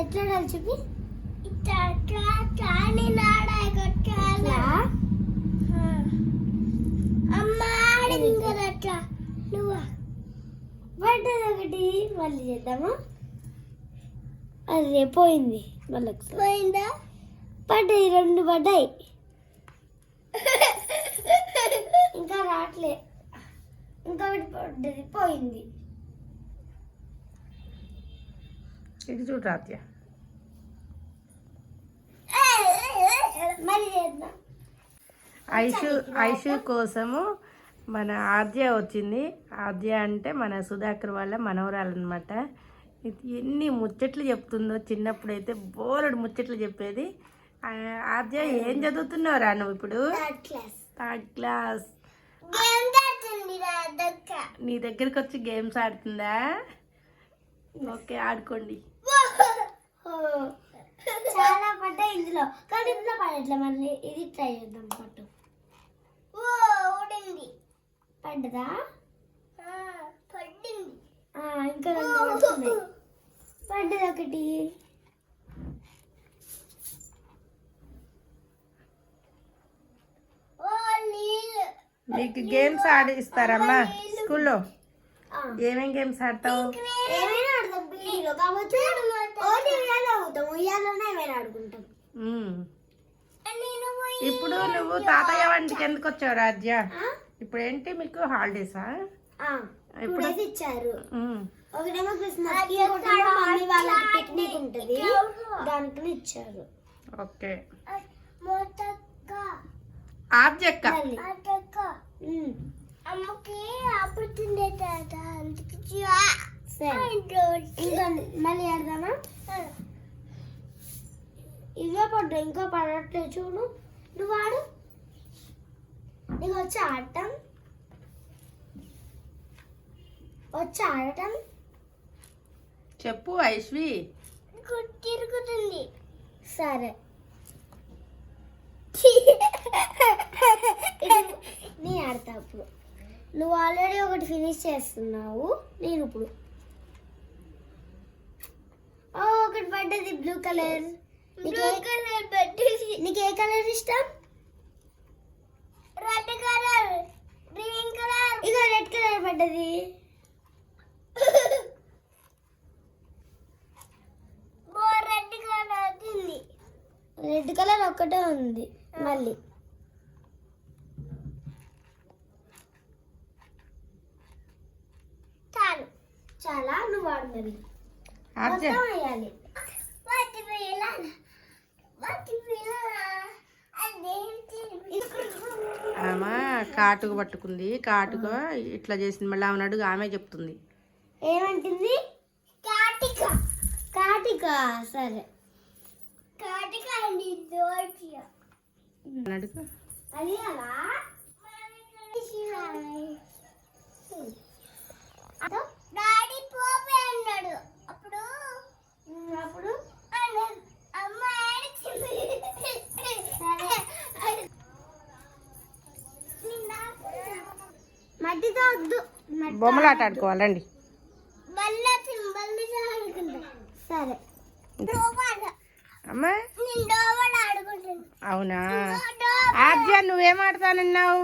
ఎట్లా చూపి అట్లా నువ్వు పడ్డది ఒకటి మళ్ళీ చేద్దామా అదే పోయింది మళ్ళీ పోయిందా పడ్డాయి 2 పడ్డాయి ఇంకా రావట్లే ఇంకొకటి పడ్డది పోయింది ఇది చూడు రాత్య మళ్ళీ చేద్దాం ఐషు కోసము మన ఆద్య వచ్చింది. ఆద్య అంటే మన సుధాకర్ వాళ్ళ మనవరాలన్నమాట. ఎన్ని ముచ్చట్లు చెప్తుందో. చిన్నప్పుడైతే బోలెడు ముచ్చట్లు చెప్పేది. ఆద్య ఏం చదువుతున్నావురా నువ్వు ఇప్పుడు? Third class. నీ దగ్గరికి వచ్చి గేమ్స్ ఆడుతుందా? ఓకే, ఆడుకోండి. చాలా పడ్డా ఇందులో, కానీ ఇందులో పడట్లే. మళ్ళీ ఇది ట్రై చేద్దాం. పట్టు పడ్డదా? పడ్డింది. ఇంకా పడ్డది ఒకటి. నీకు గేమ్స్ ఆడిస్తారమ్మా స్కూల్లో? ఏమేం గేమ్స్ ఆడతావు? ఏమైనా ఆడతాం. కాబట్టి ఉయ్యాలోనే ఏమైనా ఆడుకుంటాం. ఇప్పుడు నువ్వు తాతయ్య వంటికి ఎందుకు వచ్చావు రాజ్య? ఇప్పుడు ఏంటి మీకు హాలిడేసా? ఇప్పుడు ఇచ్చారు. ఒకటేమో క్రిస్మస్ కి, మమ్మీ వాళ్ళకి పిక్నిక్ ఉంటది, దాంట్లో ఇచ్చారు. ఓకే. ఆబ్జెక్ట్ అమ్మకి ఆపుతుండే తాత, మళ్ళీ ఆడదామా? ఇవే పడ్డా, ఇంకా పడట్లే. చూడు, నువ్వు ఆడు. నీకు వచ్చి ఆడటం? వచ్చి ఆడటం చెప్పు ఐశ్వి. తిరుగుతుంది. సరే, నీ ఆడతా. అప్పుడు నువ్వు ఆల్రెడీ ఒకటి ఫినిష్ చేస్తున్నావు. నేను ఇప్పుడు ఒకటి పడ్డది బ్లూ కలర్. నీకు ఏ కలర్ ఇష్టం? Red colour, green colour. ఇక రెడ్ కలర్ పడ్డది. రెడ్ కలర్ ఒక్కటే ఉంది. మళ్ళీ చాలు. చాలా నువ్వు ఆడుతుంది వేయాలి. ఆమె కాటుకు పట్టుకుంది. కాటుక ఇట్లా చేసింది. మళ్ళీ ఆమె అడుగు, ఆమె చెప్తుంది. ఏమంటుంది? కాటిక. కాటిక. సరే, కాటిక అండి. అడుగు. అది అలా డాడీ పోపే అన్నాడు. అప్పుడు అప్పుడు అమ్మ ఏడ్చింది. మట్టితో వద్దు, బొమ్మలాట ఆడుకోవాలండి. సరే అమ్మా. అవునా? ఆద్య నువ్వేం ఆడతానన్నావు?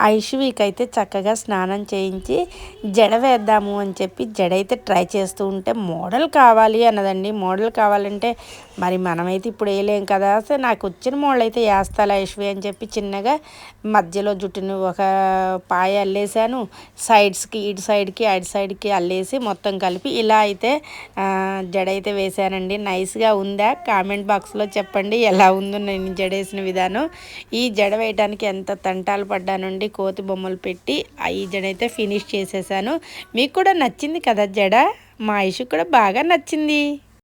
ఐశ్వీకి అయితే చక్కగా స్నానం చేయించి జడ వేద్దాము అని చెప్పి జడ అయితే ట్రై చేస్తూ ఉంటే మోడల్ కావాలి అన్నదండి. మోడల్ కావాలంటే మరి మనమైతే ఇప్పుడు వేయలేం కదా. సో నాకు వచ్చిన మోడల్ అయితే వేస్తాను ఐశ్వీ అని చెప్పి చిన్నగా మధ్యలో జుట్టును ఒక పాయ అల్లేసాను. సైడ్స్కి, ఇటు సైడ్కి అటు సైడ్కి అల్లేసి మొత్తం కలిపి ఇలా అయితే జడ అయితే వేసానండి. నైస్గా ఉందా? కామెంట్ బాక్స్లో చెప్పండి ఎలా ఉందో నేను జడ వేసిన విధానం. ఈ జడ వేయడానికి ఎంత తంటాలు పడ్డానండి. కోతి బొమ్మలు పెట్టి ఈ జడ అయితే ఫినిష్ చేసేసాను. మీకు కూడా నచ్చింది కదా జడ? మా ఐషు కూడా బాగా నచ్చింది.